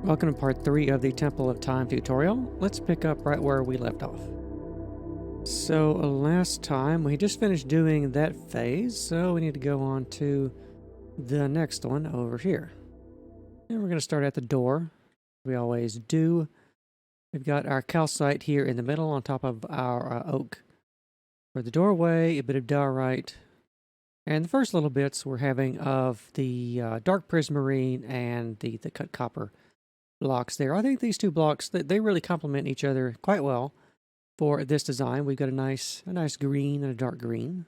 Welcome to part 3 of the Temple of Time tutorial. Let's pick up right where we left off. So last time we just finished doing that phase, so we need to go on to the next one over here. And we're going to start at the door. We always do. We've got our calcite here in the middle on top of our oak. For the doorway, a bit of diorite. And the first little bits we're having of the dark prismarine and the cut copper blocks there. I think these two blocks, they really complement each other quite well for this design. We've got a nice green and a dark green.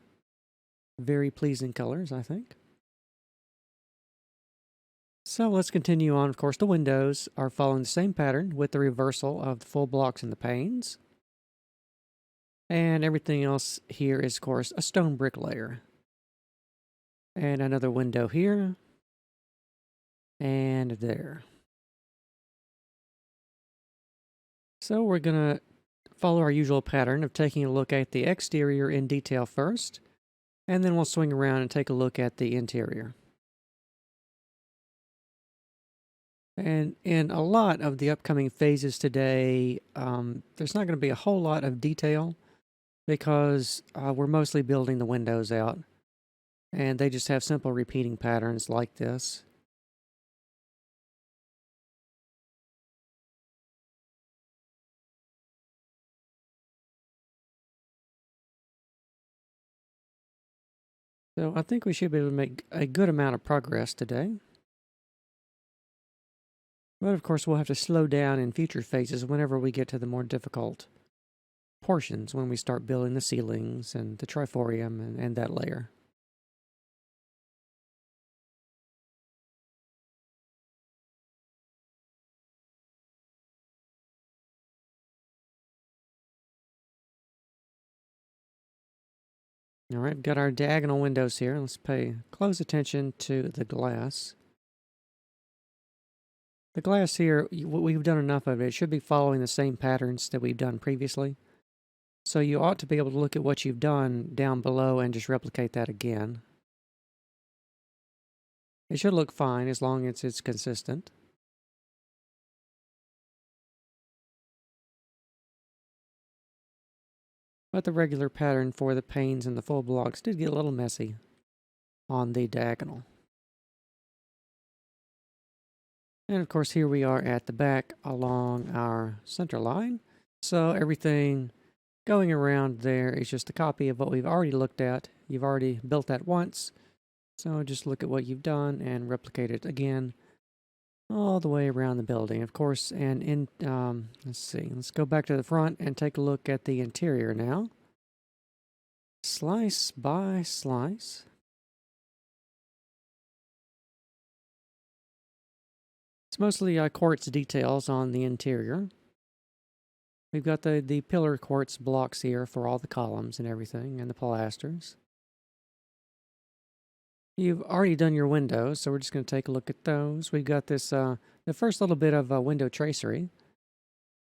Very pleasing colors, I think. So let's continue on. Of course, the windows are following the same pattern with the reversal of the full blocks and the panes. And everything else here is, of course, a stone brick layer. And another window here. And there. So we're going to follow our usual pattern of taking a look at the exterior in detail first, and then we'll swing around and take a look at the interior. And in a lot of the upcoming phases today, there's not going to be a whole lot of detail because we're mostly building the windows out, and they just have simple repeating patterns like this. So I think we should be able to make a good amount of progress today. But of course we'll have to slow down in future phases whenever we get to the more difficult portions, when we start building the ceilings and the triforium and that layer. All right, got our diagonal windows here. Let's pay close attention to the glass. The glass here, we've done enough of it. It should be following the same patterns that we've done previously. So you ought to be able to look at what you've done down below and just replicate that again. It should look fine as long as it's consistent. But the regular pattern for the panes and the full blocks did get a little messy on the diagonal. And of course here we are at the back along our center line. So everything going around there is just a copy of what we've already looked at. You've already built that once. So just look at what you've done and replicate it again all the way around the building. Of course, and in, let's see, let's go back to the front and take a look at the interior now. Slice by slice. It's mostly quartz details on the interior. We've got the pillar quartz blocks here for all the columns and everything, and the pilasters. You've already done your windows, so we're just going to take a look at those. We've got this, the first little bit of window tracery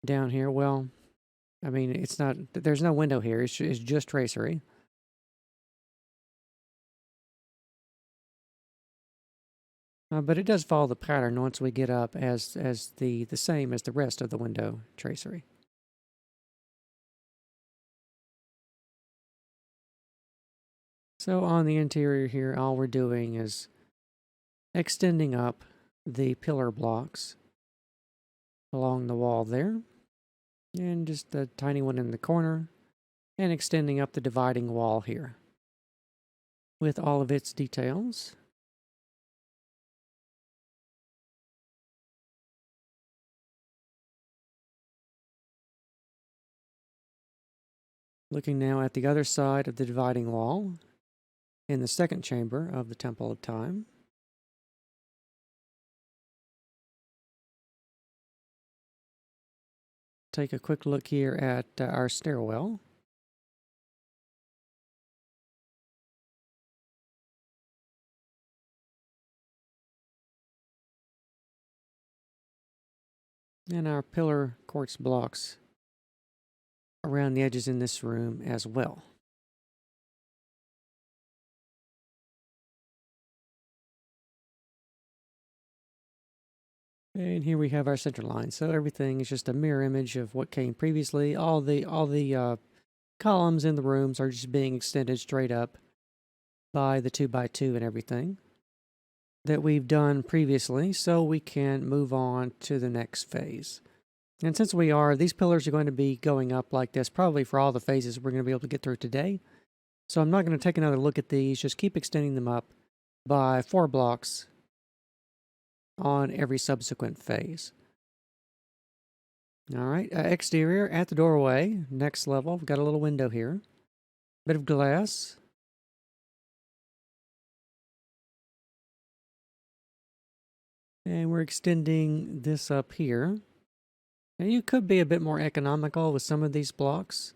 down here. Well, I mean, it's not, there's no window here. It's just tracery. But it does follow the pattern once we get up as the same as the rest of the window tracery. So on the interior here, all we're doing is extending up the pillar blocks along the wall there, and just a tiny one in the corner, and extending up the dividing wall here with all of its details. Looking now at the other side of the dividing wall in the second chamber of the Temple of Time. Take a quick look here at our stairwell. And our pillar quartz blocks around the edges in this room as well. And here we have our center line. So everything is just a mirror image of what came previously. All the columns in the rooms are just being extended straight up by the 2x2 and everything that we've done previously, so we can move on to the next phase. And since these pillars are going to be going up like this probably for all the phases we're going to be able to get through today. So I'm not going to take another look at these, just keep extending them up by 4 blocks on every subsequent phase. All right, exterior at the doorway, next level. We've got a little window here, bit of glass. And we're extending this up here. And you could be a bit more economical with some of these blocks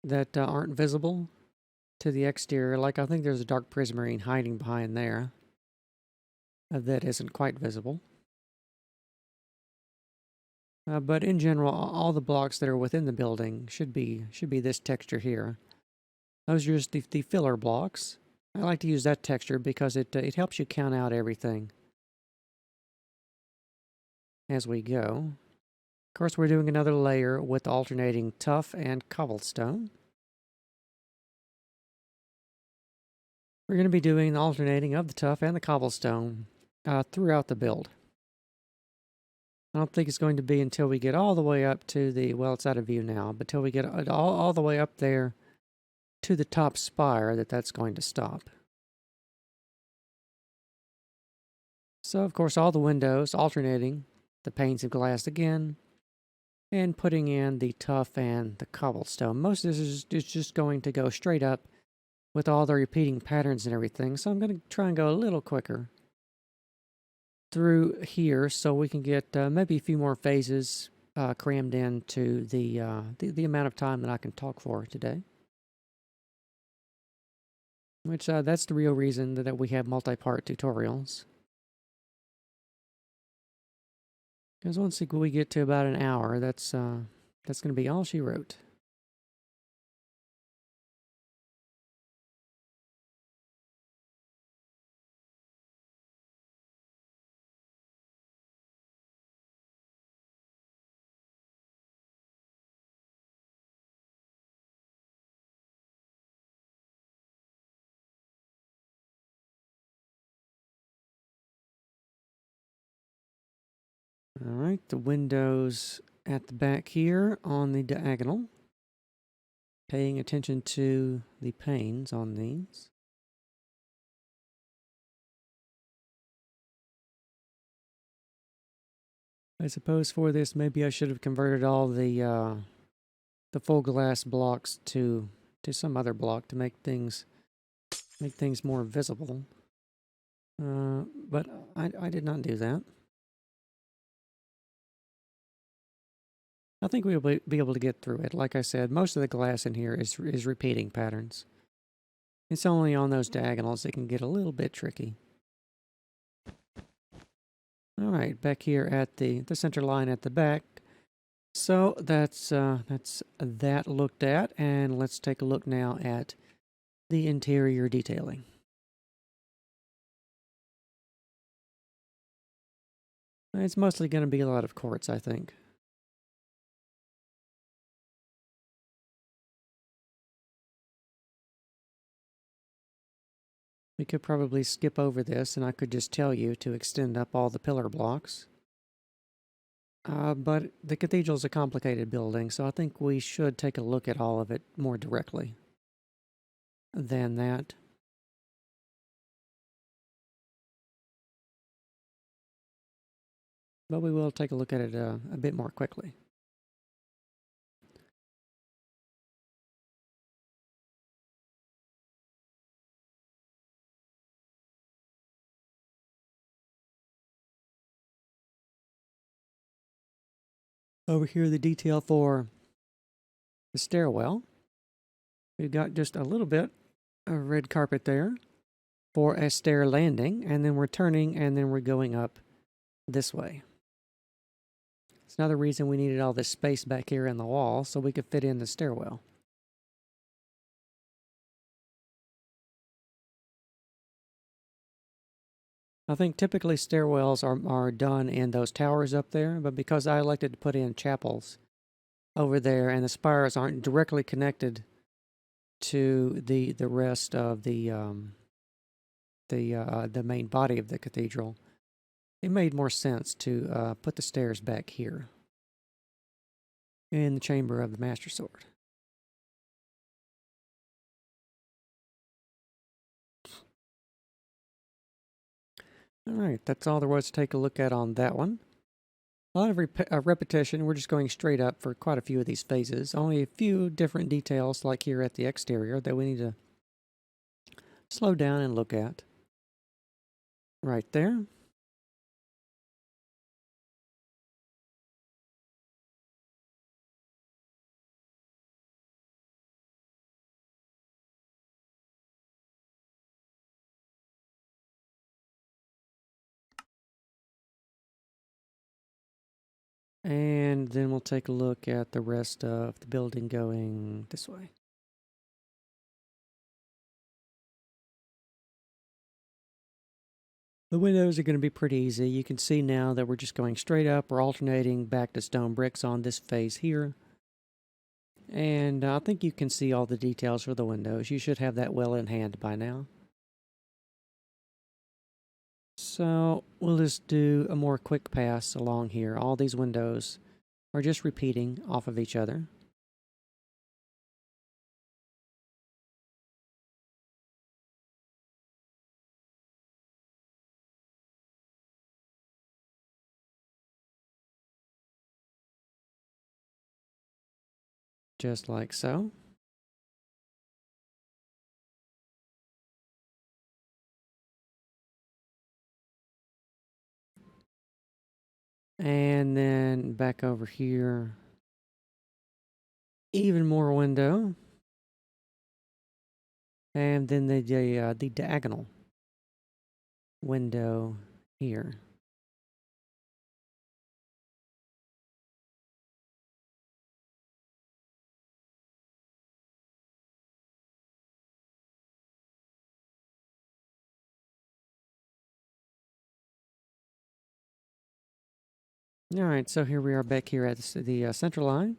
that aren't visible to the exterior. Like I think there's a dark prismarine hiding behind there that isn't quite visible. But in general, all the blocks that are within the building should be this texture here. Those are just the filler blocks. I like to use that texture because it helps you count out everything as we go. Of course, we're doing another layer with alternating tuff and cobblestone. We're going to be doing the alternating of the tuff and the cobblestone throughout the build. I don't think it's going to be until we get all the way up to the, well, it's out of view now, but till we get all the way up there to the top spire that's going to stop. So, of course, all the windows alternating the panes of glass again and putting in the tuff and the cobblestone. Most of this is just going to go straight up with all the repeating patterns and everything. So I'm going to try and go a little quicker through here so we can get maybe a few more phases crammed into the amount of time that I can talk for today. Which that's the real reason that we have multi-part tutorials. Because once we get to about an hour, that's going to be all she wrote. All right, the windows at the back here on the diagonal. Paying attention to the panes on these. I suppose for this, maybe I should have converted all the full glass blocks to some other block to make things more visible. But I did not do that. I think we'll be able to get through it. Like I said, most of the glass in here is repeating patterns. It's only on those diagonals that can get a little bit tricky. All right, back here at the center line at the back. So that's that looked at, and let's take a look now at the interior detailing. It's mostly going to be a lot of quartz, I think. We could probably skip over this, and I could just tell you to extend up all the pillar blocks. But the cathedral is a complicated building, so I think we should take a look at all of it more directly than that. But we will take a look at it a bit more quickly. Over here, the detail for the stairwell. We've got just a little bit of red carpet there for a stair landing, and then we're turning, and then we're going up this way. It's another reason we needed all this space back here in the wall so we could fit in the stairwell. I think typically stairwells are done in those towers up there, but because I elected to put in chapels over there and the spires aren't directly connected to the rest of the main body of the cathedral, it made more sense to put the stairs back here in the chamber of the Master Sword. Alright, that's all there was to take a look at on that one. A lot of repetition. We're just going straight up for quite a few of these phases. Only a few different details, like here at the exterior, that we need to slow down and look at. Right there. And then we'll take a look at the rest of the building going this way. The windows are going to be pretty easy. You can see now that we're just going straight up. We're alternating back to stone bricks on this phase here. And I think you can see all the details for the windows. You should have that well in hand by now. So we'll just do a more quick pass along here. All these windows are just repeating off of each other. Just like so. And then back over here, even more window. And then the diagonal window here. Alright, so here we are back here at the center line.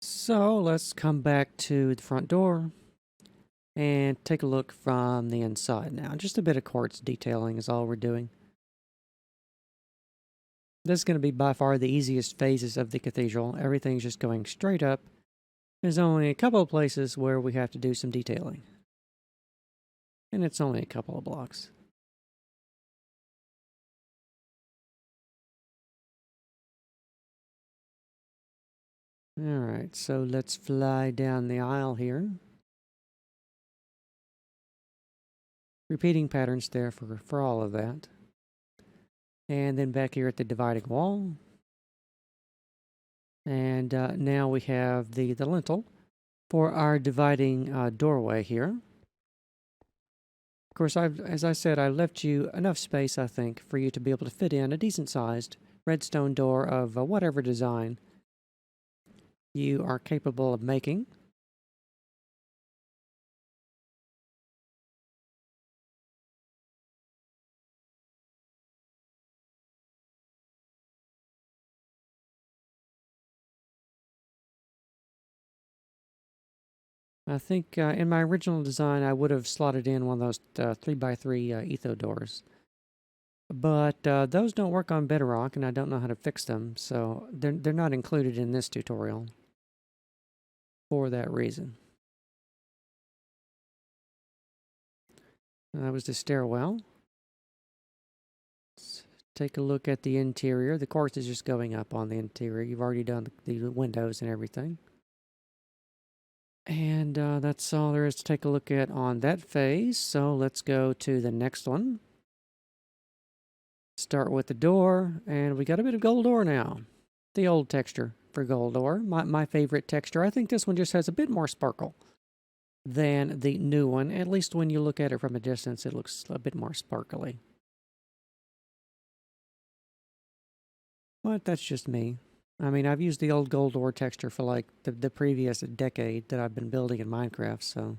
So let's come back to the front door and take a look from the inside now. Just a bit of quartz detailing is all we're doing. This is going to be by far the easiest phases of the cathedral. Everything's just going straight up. There's only a couple of places where we have to do some detailing. And it's only a couple of blocks. Alright, so let's fly down the aisle here. Repeating patterns there for all of that. And then back here at the dividing wall. And now we have the lintel for our dividing doorway here. Of course, as I said, I left you enough space, I think, for you to be able to fit in a decent-sized redstone door of whatever design you are capable of making. I think in my original design, I would have slotted in one of those 3x3 etho doors. But those don't work on bedrock, and I don't know how to fix them, so they're not included in this tutorial for that reason. That was the stairwell. Let's take a look at the interior. The quartz is just going up on the interior. You've already done the windows and everything. And that's all there is to take a look at on that phase. So let's go to the next one. Start with the door, and we got a bit of gold ore now. The old texture for gold ore, my favorite texture. I think this one just has a bit more sparkle than the new one. At least when you look at it from a distance, it looks a bit more sparkly. But that's just me. I mean, I've used the old gold ore texture for like the previous decade that I've been building in Minecraft, so.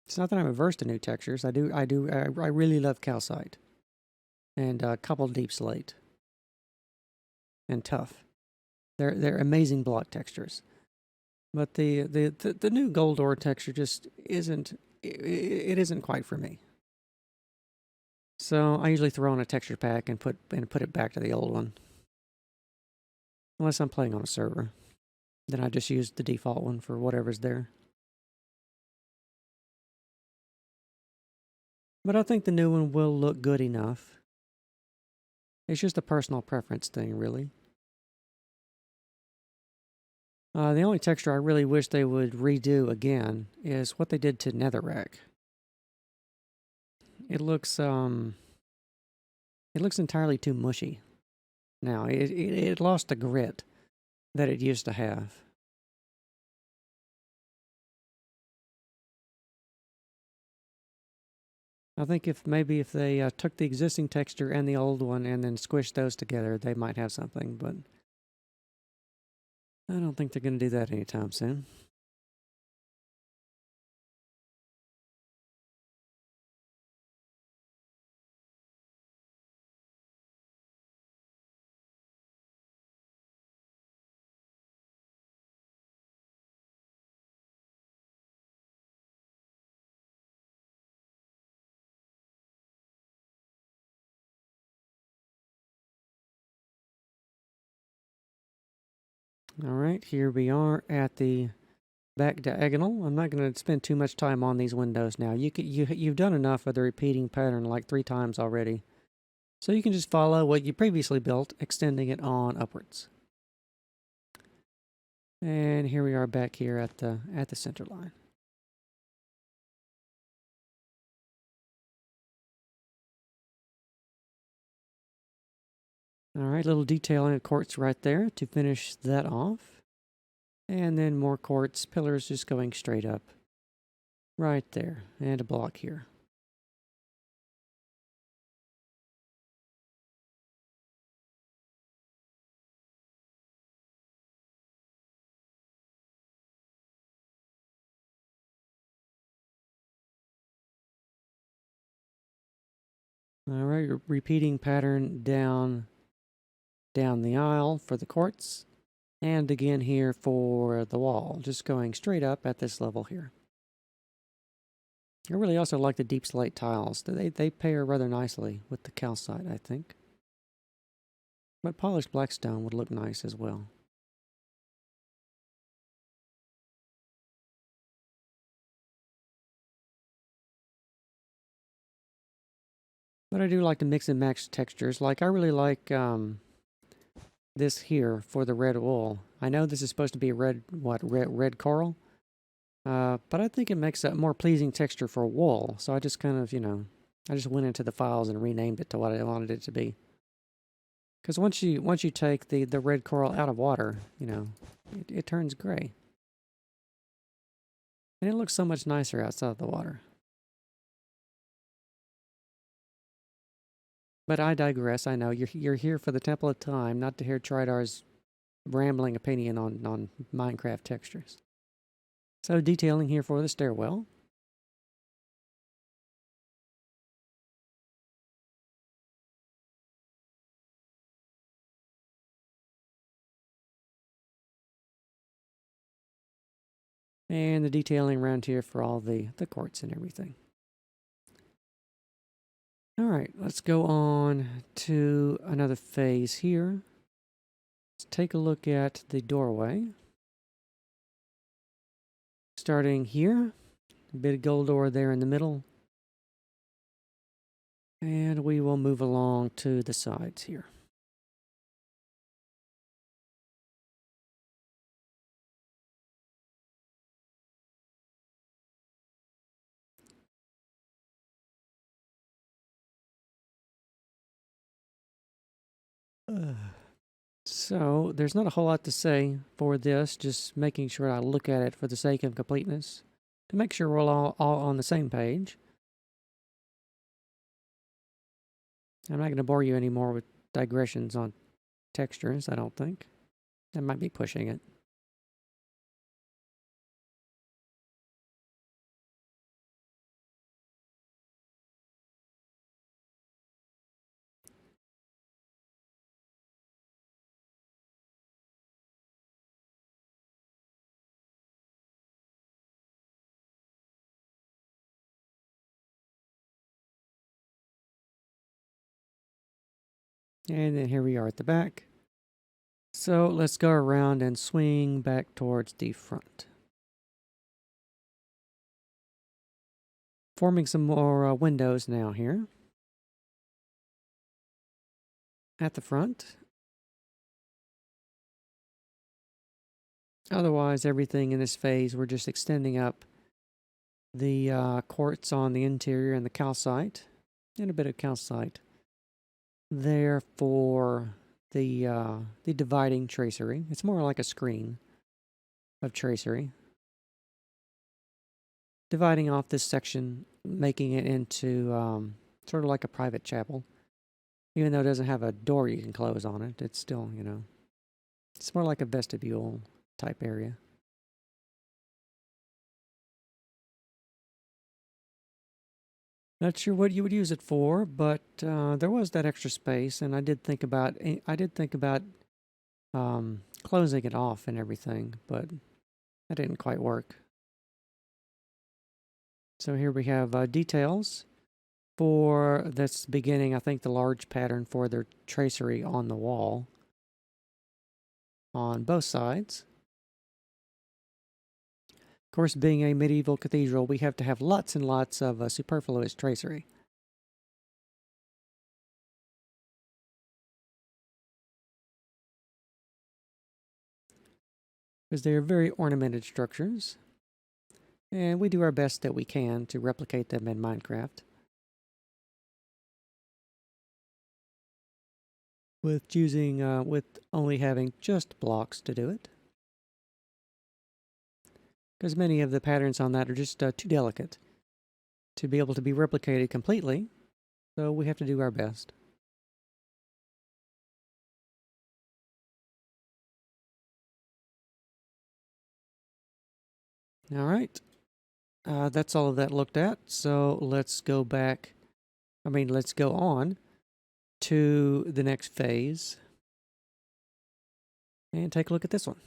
It's not that I'm averse to new textures. I really love calcite and cobbled deep slate and tuff. They're amazing block textures. But the new gold ore texture just isn't. It isn't quite for me. So I usually throw in a texture pack and put it back to the old one. Unless I'm playing on a server, then I just use the default one for whatever's there. But I think the new one will look good enough. It's just a personal preference thing, really. The only texture I really wish they would redo again is what they did to Netherrack. It looks entirely too mushy now. It lost the grit that it used to have. I think if they took the existing texture and the old one and then squished those together, they might have something, but I don't think they're going to do that anytime soon. All right, here we are at the back diagonal. I'm not going to spend too much time on these windows now. You've done enough of the repeating pattern like 3 times already. So you can just follow what you previously built, extending it on upwards. And here we are back here at the center line. All right, little detailing of quartz right there to finish that off. And then more quartz pillars just going straight up. Right there. And a block here. All right, repeating pattern down the aisle for the quartz. And again here for the wall, just going straight up at this level here. I really also like the deep slate tiles. They pair rather nicely with the calcite, I think. But polished blackstone would look nice as well. But I do like to mix and match textures. Like I really like this here for the red wool. I know this is supposed to be red coral. But I think it makes a more pleasing texture for wool. So I just kind of, I just went into the files and renamed it to what I wanted it to be. Because once you take the red coral out of water, it turns gray. And it looks so much nicer outside of the water. But I digress. I know you're here for the Temple of Time, not to hear Trydar's rambling opinion on Minecraft textures. So detailing here for the stairwell. And the detailing around here for all the quartz and everything. All right, let's go on to another phase here. Let's take a look at the doorway. Starting here, a bit of gold ore there in the middle. And we will move along to the sides here. So there's not a whole lot to say for this, just making sure I look at it for the sake of completeness, to make sure we're all on the same page. I'm not going to bore you anymore with digressions on textures, I don't think. That might be pushing it. And then here we are at the back. So let's go around and swing back towards the front. Forming some more windows now here. At the front. Otherwise, everything in this phase, we're just extending up the quartz on the interior and the calcite. And a bit of calcite there for the dividing tracery. It's more like a screen of tracery. Dividing off this section, making it into sort of like a private chapel. Even though it doesn't have a door you can close on it, it's still, you know, it's more like a vestibule type area. Not sure what you would use it for, but there was that extra space, and I did think about closing it off and everything, but that didn't quite work. So here we have details for this beginning. I think the large pattern for their tracery on the wall on both sides. Of course, being a medieval cathedral, we have to have lots and lots of superfluous tracery. Because they are very ornamented structures. And we do our best that we can to replicate them in Minecraft. With only having just blocks to do it. Because many of the patterns on that are just too delicate to be able to be replicated completely. So we have to do our best. All right. That's all of that looked at. So let's go back. Let's go on to the next phase and take a look at this one.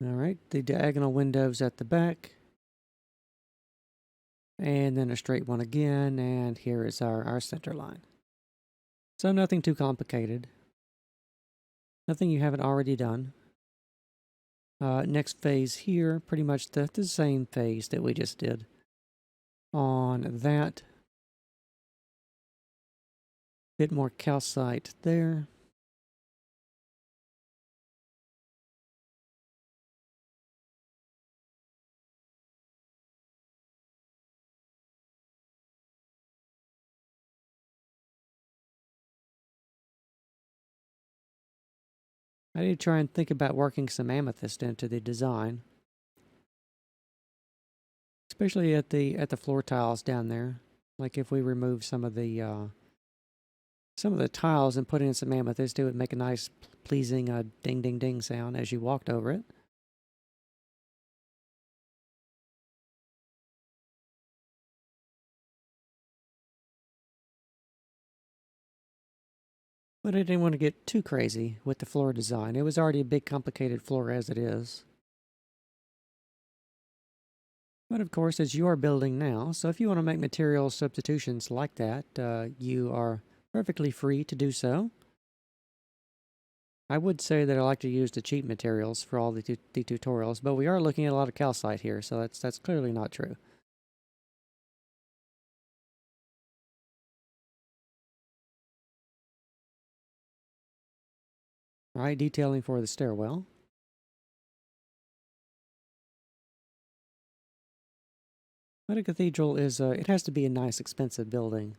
All right, the diagonal windows at the back. And then a straight one again, and here is our center line. So nothing too complicated. Nothing you haven't already done. Next phase here, pretty much the same phase that we just did on that. Bit more calcite there. I need to try and think about working some amethyst into the design. Especially at the floor tiles down there. Like if we remove some of the tiles and put in some amethyst, it would make a nice pleasing ding ding ding sound as you walked over it. But I didn't want to get too crazy with the floor design. It was already a big complicated floor as it is. But of course, it's your building now, so if you want to make material substitutions like that, you are perfectly free to do so. I would say that I like to use the cheap materials for all the tutorials, but we are looking at a lot of calcite here, so that's clearly not true. All right, detailing for the stairwell. But a cathedral is, it has to be a nice, expensive building.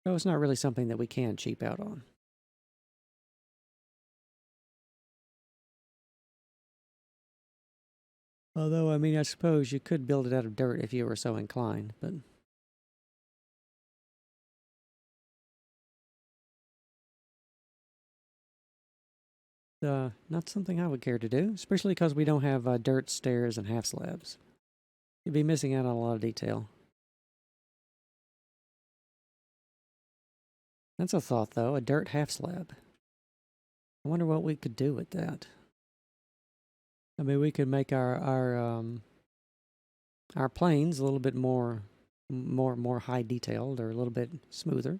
So it's not really something that we can cheap out on. Although, I mean, I suppose you could build it out of dirt if you were so inclined, but... not something I would care to do, especially because we don't have dirt, stairs, and half slabs. You'd be missing out on a lot of detail. That's a thought, though, a dirt half slab. I wonder what we could do with that. I mean, we could make our planes a little bit more high detailed, or a little bit smoother.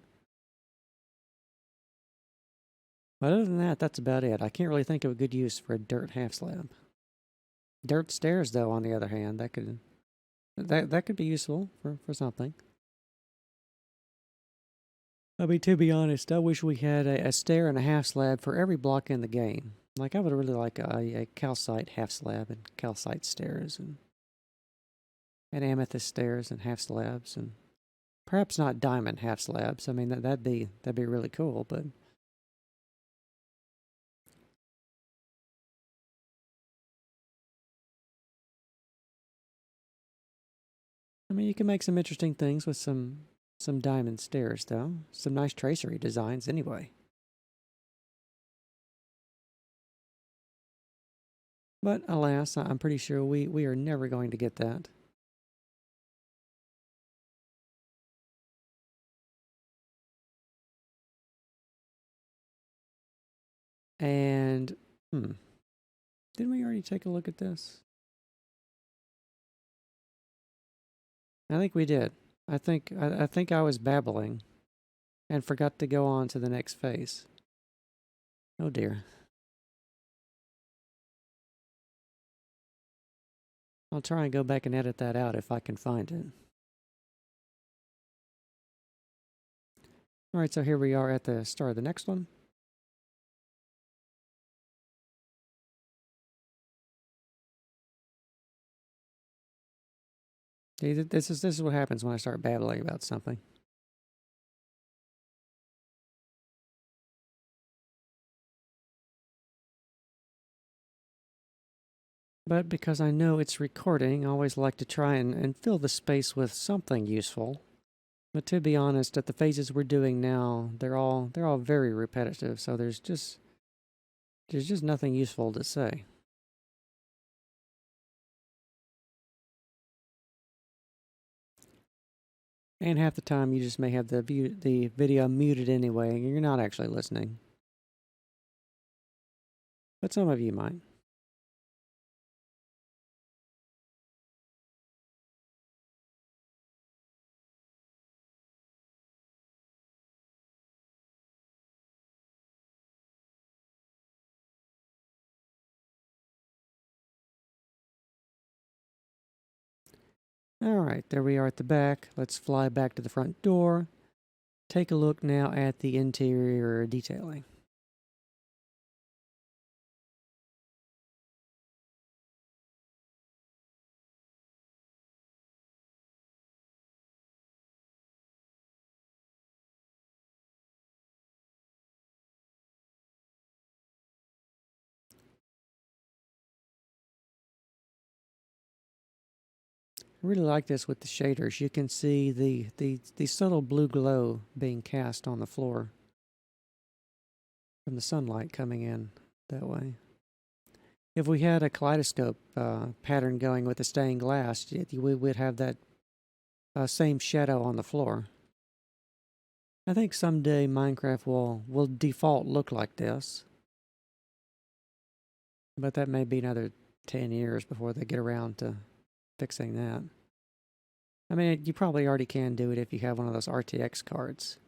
But other than that, that's about it. I can't really think of a good use for a dirt half slab. Dirt stairs, though, on the other hand, that could be useful for something. I mean, to be honest, I wish we had a stair and a half slab for every block in the game. Like, I would really like a calcite half slab and calcite stairs and amethyst stairs and half slabs, and perhaps not diamond half slabs. I mean, that'd be really cool, but... I mean, you can make some interesting things with some diamond stairs, though. Some nice tracery designs, anyway. But alas, I'm pretty sure we are never going to get that. And, didn't we already take a look at this? I think we did. I think I was babbling and forgot to go on to the next phase. Oh dear. I'll try and go back and edit that out if I can find it. Alright, so here we are at the start of the next one. See, this is what happens when I start babbling about something. But because I know it's recording, I always like to try and fill the space with something useful. But to be honest, at the phases we're doing now, they're all very repetitive, so there's just nothing useful to say. And half the time you just may have the video muted anyway, and you're not actually listening. But some of you might. Alright, there we are at the back. Let's fly back to the front door. Take a look now at the interior detailing. I really like this with the shaders. You can see the subtle blue glow being cast on the floor from the sunlight coming in that way. If we had a kaleidoscope pattern going with the stained glass, we would have that same shadow on the floor. I think someday Minecraft will default look like this. But that may be another 10 years before they get around to fixing that. I mean, you probably already can do it if you have one of those RTX cards.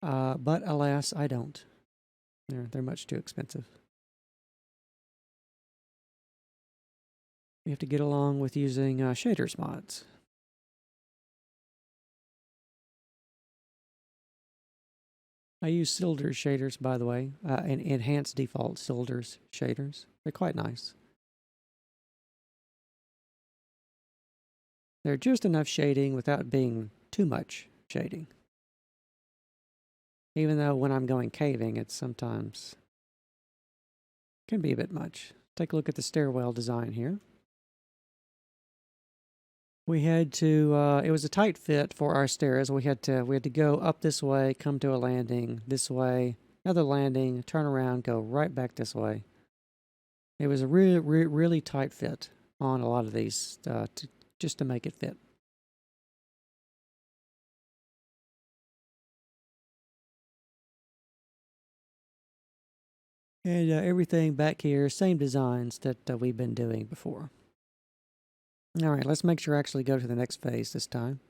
But alas, I don't. They're much too expensive. You have to get along with using shaders mods. I use Silder's shaders, by the way, and enhanced default Silder's shaders. They're quite nice. They're just enough shading without being too much shading. Even though when I'm going caving, it sometimes can be a bit much. Take a look at the stairwell design here. We had to, it was a tight fit for our stairs. We had to go up this way, come to a landing this way, another landing, turn around, go right back this way. It was a really tight fit on a lot of these, just to make it fit. And everything back here, same designs that we've been doing before. All right, let's make sure I actually go to the next phase this time.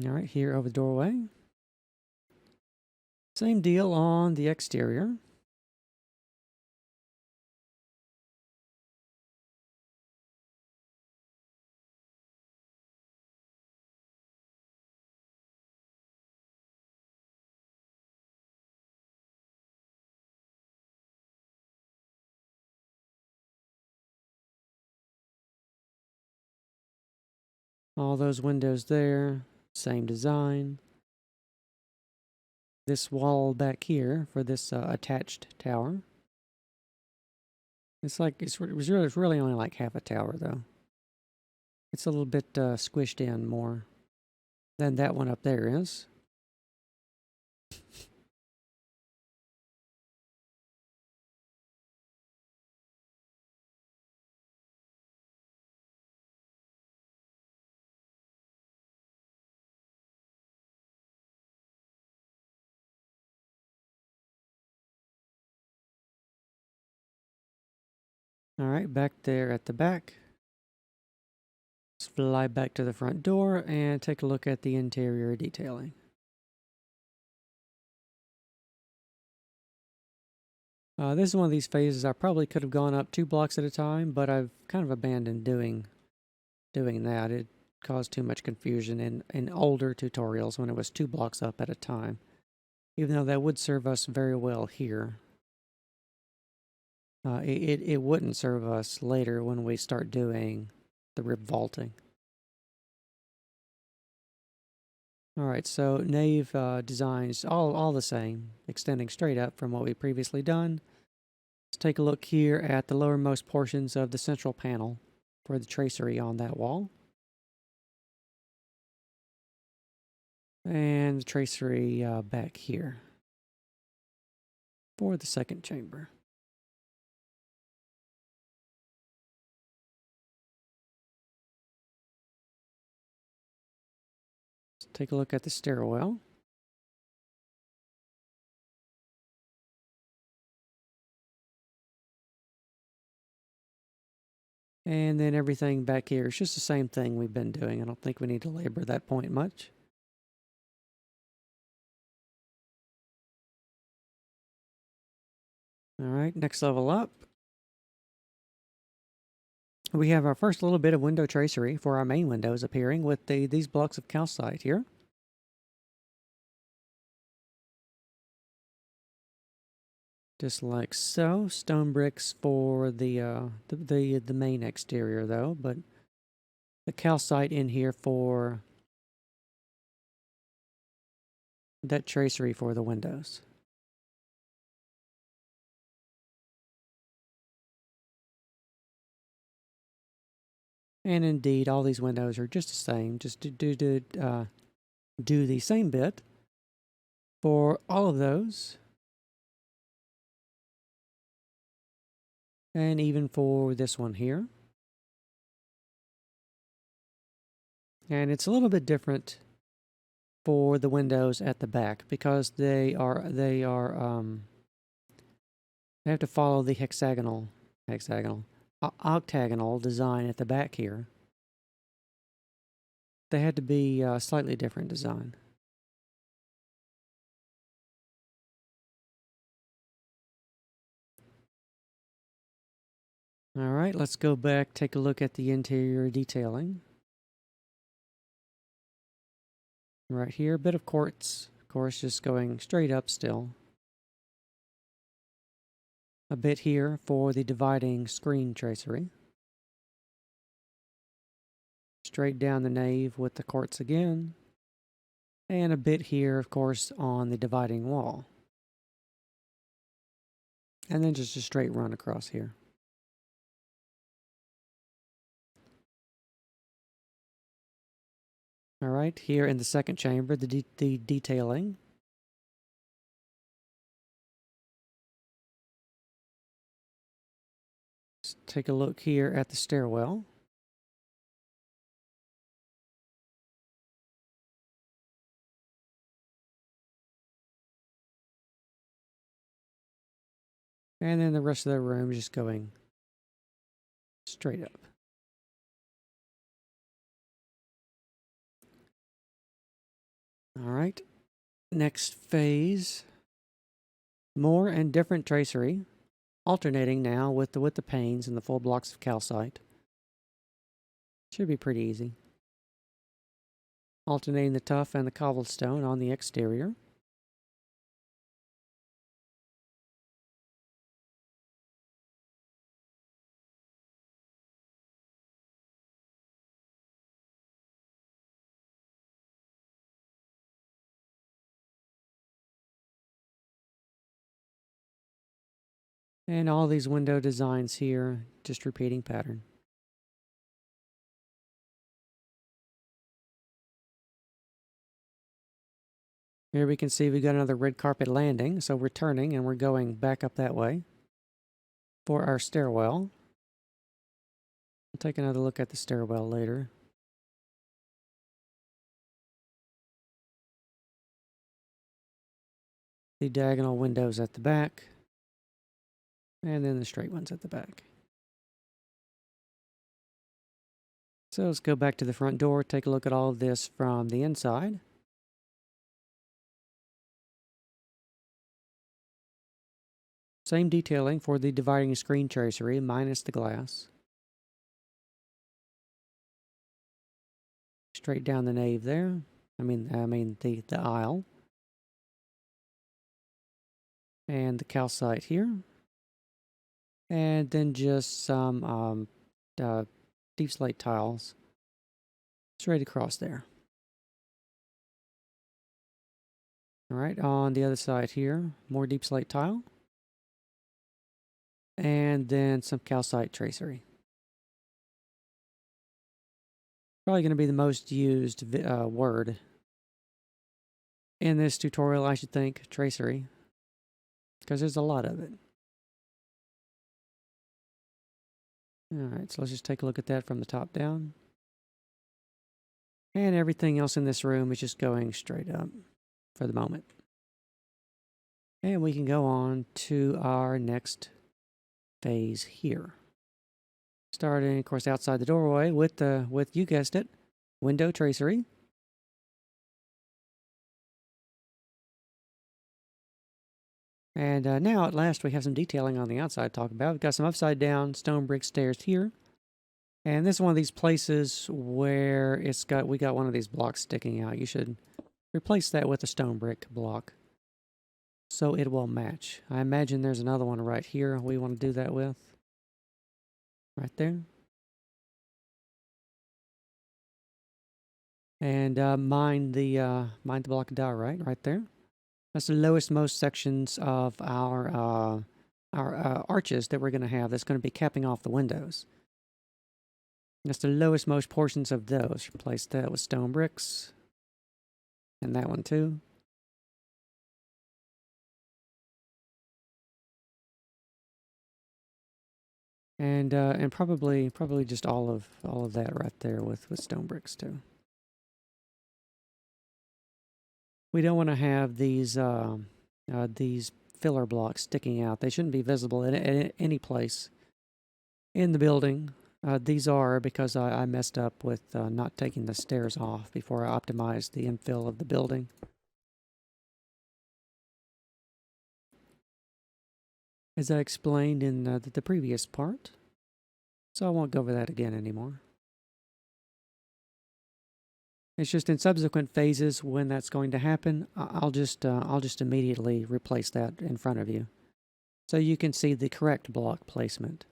All right, here over the doorway. Same deal on the exterior. All those windows there, same design. This wall back here for this attached tower. It's like it's really only like half a tower though. It's a little bit squished in more than that one up there is. All right, back there at the back. Let's fly back to the front door and take a look at the interior detailing. This is one of these phases I probably could have gone up 2 blocks at a time, but I've kind of abandoned doing that. It caused too much confusion in older tutorials when it was 2 blocks up at a time, even though that would serve us very well here. It wouldn't serve us later when we start doing the rib vaulting. All right, so nave designs all the same, extending straight up from what we previously done. Let's take a look here at the lowermost portions of the central panel for the tracery on that wall. And the tracery back here for the second chamber. Let's take a look at the stairwell. And then everything back here is just the same thing we've been doing. I don't think we need to labor that point much. All right, next level up. We have our first little bit of window tracery for our main windows appearing with these blocks of calcite here. Just like so. Stone bricks for the main exterior though, but the calcite in here for that tracery for the windows. And indeed, all these windows are just the same. Just to do the same bit for all of those. And even for this one here. And it's a little bit different for the windows at the back because they have to follow the octagonal design at the back here. They had to be a slightly different design. All right, let's go back, take a look at the interior detailing. Right here, a bit of quartz. Of course, just going straight up still. A bit here for the dividing screen tracery. Straight down the nave with the quartz again. And a bit here, of course, on the dividing wall. And then just a straight run across here. All right, here in the second chamber, the detailing. Let's take a look here at the stairwell. And then the rest of the room just going straight up. All right, next phase. More and different tracery, alternating now with the panes and the full blocks of calcite. Should be pretty easy. Alternating the tuff and the cobblestone on the exterior. And all these window designs here, just repeating pattern. Here we can see we got another red carpet landing, so we're turning and we're going back up that way for our stairwell. We'll take another look at the stairwell later. The diagonal windows at the back, and then the straight ones at the back. So let's go back to the front door, take a look at all of this from the inside. Same detailing for the dividing screen tracery, minus the glass. Straight down the nave there. I mean the aisle. And the calcite here. And then just some deep slate tiles straight across there. All right, on the other side here, more deep slate tile. And then some calcite tracery. Probably going to be the most used word in this tutorial, I should think, tracery, because there's a lot of it. All right, so let's just take a look at that from the top down. And everything else in this room is just going straight up for the moment. And we can go on to our next phase here. Starting, of course, outside the doorway with you guessed it, window tracery. And now at last we have some detailing on the outside to talk about. We've got some upside down stone brick stairs here. And this is one of these places where we got one of these blocks sticking out. You should replace that with a stone brick block so it will match. I imagine there's another one right here we want to do that with. Right there. And mind the block of diorite right there. That's the lowest most sections of our arches that we're going to have. That's going to be capping off the windows. That's the lowest most portions of those. Replace that with stone bricks, and that one too. And probably just all of that right there with stone bricks too. We don't want to have these filler blocks sticking out. They shouldn't be visible in any place in the building. These are because I messed up with not taking the stairs off before I optimized the infill of the building. As I explained in the previous part. So I won't go over that again anymore. It's just in subsequent phases when that's going to happen, I'll just immediately replace that in front of you. so you can see the correct block placement.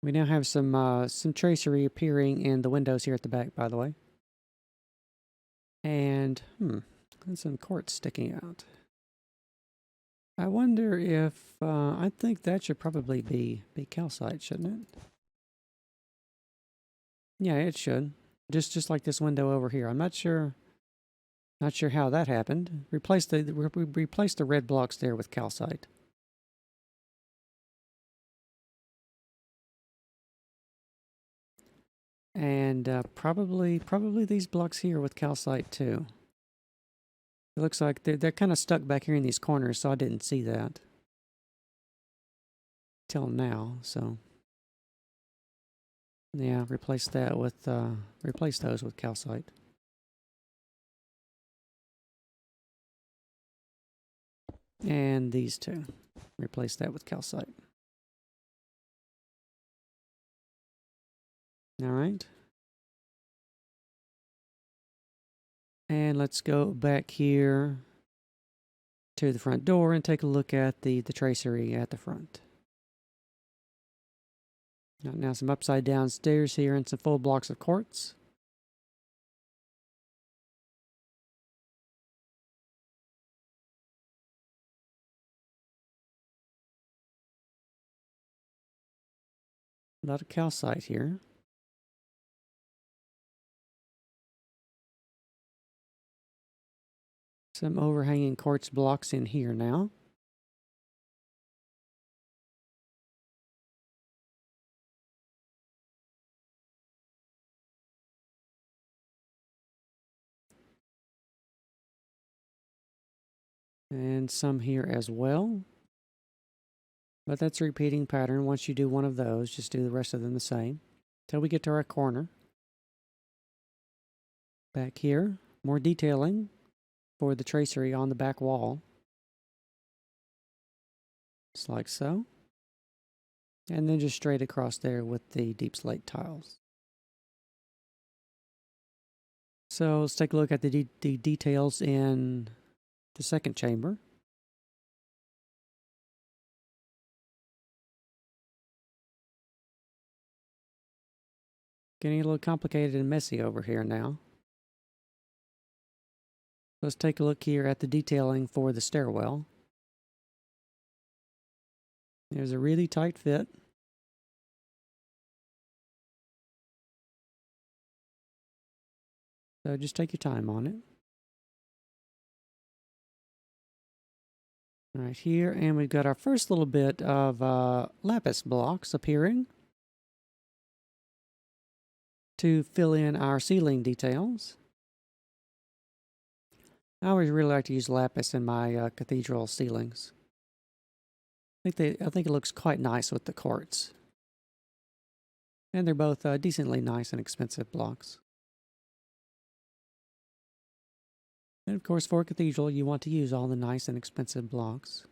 We now have some tracery appearing in the windows here at the back, by the way. And, and some quartz sticking out. I wonder if, I think that should probably be calcite, shouldn't it? Yeah, it should. Just like this window over here. I'm not sure how that happened. Replace the red blocks there with calcite. And probably these blocks here with calcite too. It looks like they're kind of stuck back here in these corners, so I didn't see that till now. So yeah, replace those with calcite. And these two, replace that with calcite. All right. And let's go back here to the front door and take a look at the tracery at the front. Now some upside down stairs here and some full blocks of quartz. A lot of calcite here. Some overhanging quartz blocks in here now. And some here as well. But that's a repeating pattern. Once you do one of those, just do the rest of them the same. Till we get to our corner. Back here, more detailing for the tracery on the back wall. Just like so. And then just straight across there with the deep slate tiles. So let's take a look at the details in the second chamber. Getting a little complicated and messy over here now. Let's take a look here at the detailing for the stairwell. There's a really tight fit. So just take your time on it. Right here, and we've got our first little bit of lapis blocks appearing to fill in our ceiling details. I always really like to use lapis in my cathedral ceilings. I think it looks quite nice with the quartz. And they're both decently nice and expensive blocks. And of course, for a cathedral, you want to use all the nice and expensive blocks.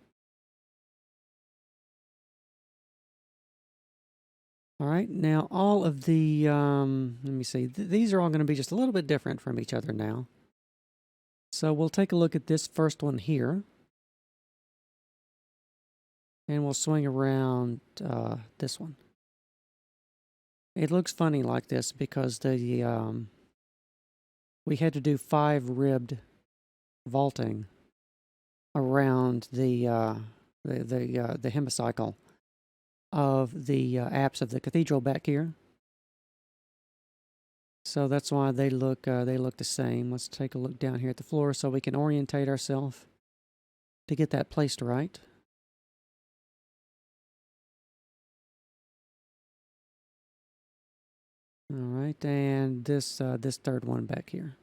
All right, now all of the, let me see, these are all going to be just a little bit different from each other now. So we'll take a look at this first one here. And we'll swing around this one. It looks funny like this because the we had to do 5 ribbed vaulting around the hemicycle of the apse of the cathedral back here. So that's why they look the same. Let's take a look down here at the floor so we can orientate ourselves to get that placed right. All right, and this third one back here.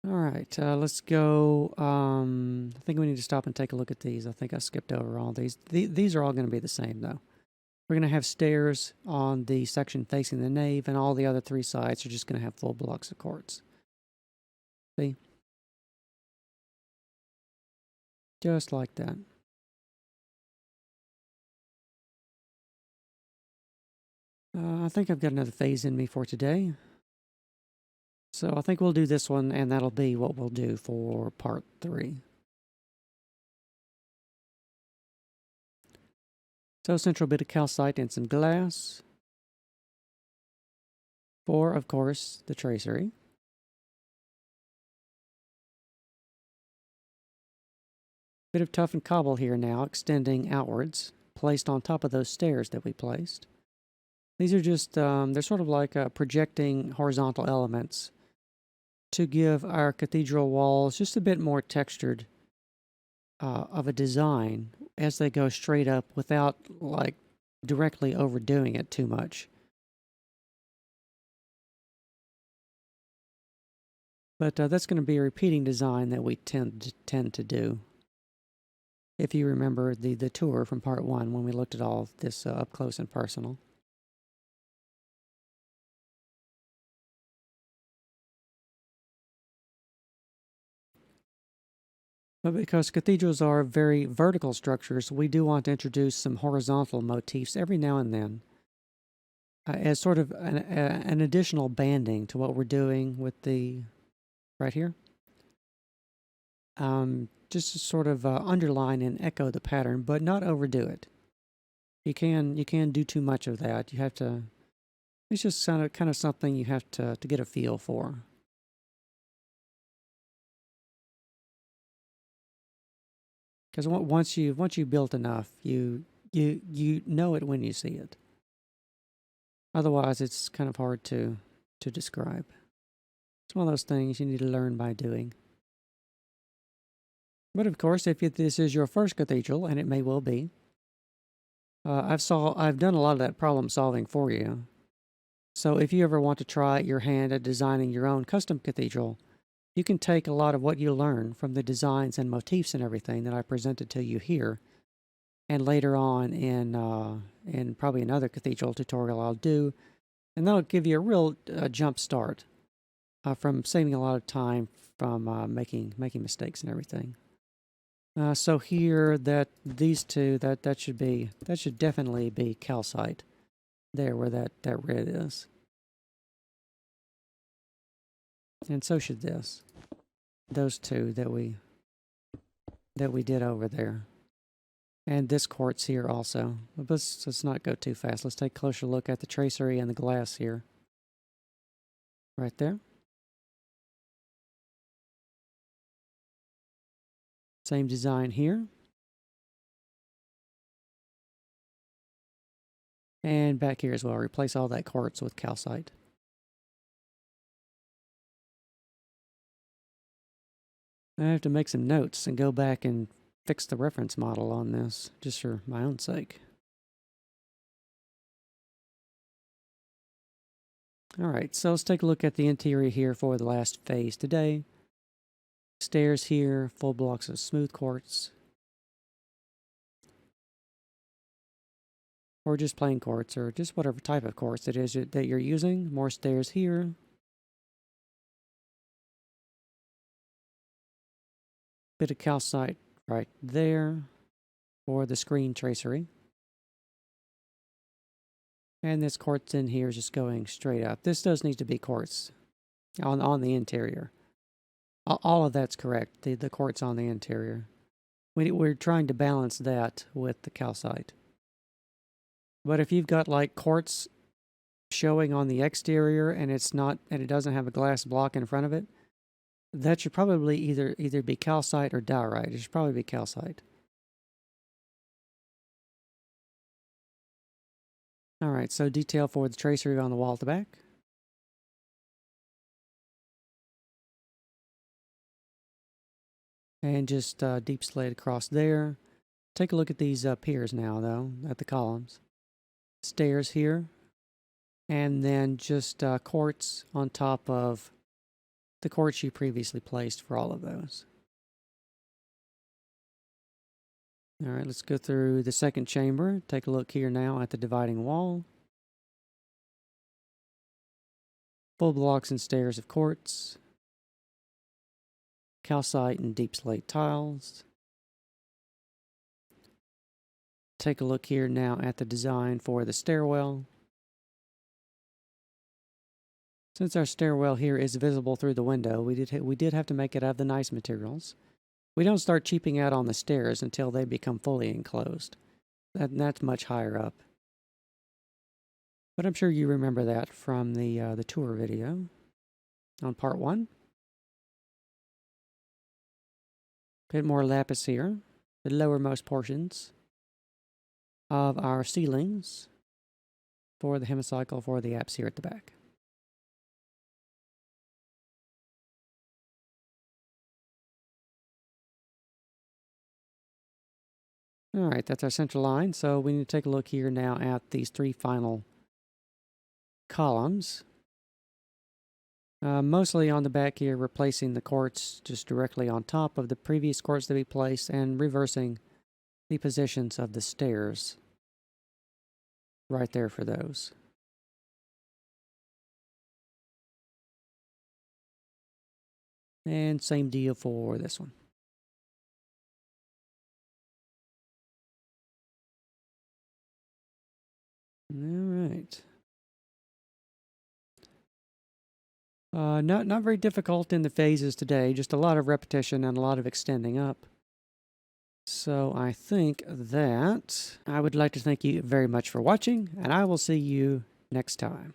All right, let's go. I think we need to stop and take a look at these. I think I skipped over all these. These are all going to be the same, though. We're going to have stairs on the section facing the nave, and all the other three sides are just going to have full blocks of quartz. See? Just like that. I think I've got another phase in me for today. So I think we'll do this one, and that'll be what we'll do for part 3. So central bit of calcite and some glass. For, of course, the tracery. Bit of tuff and cobble here now, extending outwards, placed on top of those stairs that we placed. These are just, they're sort of like projecting horizontal elements to give our cathedral walls just a bit more textured of a design as they go straight up without like directly overdoing it too much. But that's going to be a repeating design that we tend to do. If you remember the tour from part 1 when we looked at all this up close and personal. But because cathedrals are very vertical structures, we do want to introduce some horizontal motifs every now and then as sort of an additional banding to what we're doing with the right here. Just to sort of underline and echo the pattern, but not overdo it. You can do too much of that. You have to. It's just kind of something you have to get a feel for. Because once you've built enough, you know it when you see it. Otherwise, it's kind of hard to describe. It's one of those things you need to learn by doing. But of course, if this is your first cathedral, and it may well be, I've done a lot of that problem solving for you. So if you ever want to try your hand at designing your own custom cathedral, you can take a lot of what you learn from the designs and motifs and everything that I presented to you here, and later on in probably another cathedral tutorial I'll do, and that'll give you a real jump start from saving a lot of time from making mistakes and everything. So here, these two, that should definitely be calcite. There, where that red is, and so should this. Those two that we did over there, and this quartz here also. But let's not go too fast. Let's take a closer look at the tracery and the glass here. Right there. Same design here. And back here as well, replace all that quartz with calcite. I have to make some notes and go back and fix the reference model on this, just for my own sake. Alright, so let's take a look at the interior here for the last phase today. Stairs here, full blocks of smooth quartz. Or just plain quartz, or just whatever type of quartz it is that you're using. More stairs here. Bit of calcite right there for the screen tracery. And this quartz in here is just going straight up. This does need to be quartz on the interior. All of that's correct, the quartz on the interior. We're trying to balance that with the calcite. But if you've got like quartz showing on the exterior and it doesn't have a glass block in front of it, that should probably either be calcite or diorite. It should probably be calcite. Alright, so detail for the tracery on the wall at the back. And just deep slate across there. Take a look at these piers now, though, at the columns. Stairs here. And then just quartz on top of the quartz you previously placed for all of those. Alright, let's go through the second chamber. Take a look here now at the dividing wall. Full blocks and stairs of quartz. Calcite and deep slate tiles. Take a look here now at the design for the stairwell. Since our stairwell here is visible through the window, we did have to make it out of the nice materials. We don't start cheaping out on the stairs until they become fully enclosed. That's much higher up. But I'm sure you remember that from the tour video on part 1. Bit more lapis here, the lowermost portions of our ceilings for the hemicycle for the apse here at the back. Alright, that's our central line, so we need to take a look here now at these 3 final columns. Mostly on the back here, replacing the quartz just directly on top of the previous quartz that we placed and reversing the positions of the stairs right there for those. And same deal for this one. All right. Not very difficult in the phases today, just a lot of repetition and a lot of extending up. So I think that I would like to thank you very much for watching, and I will see you next time.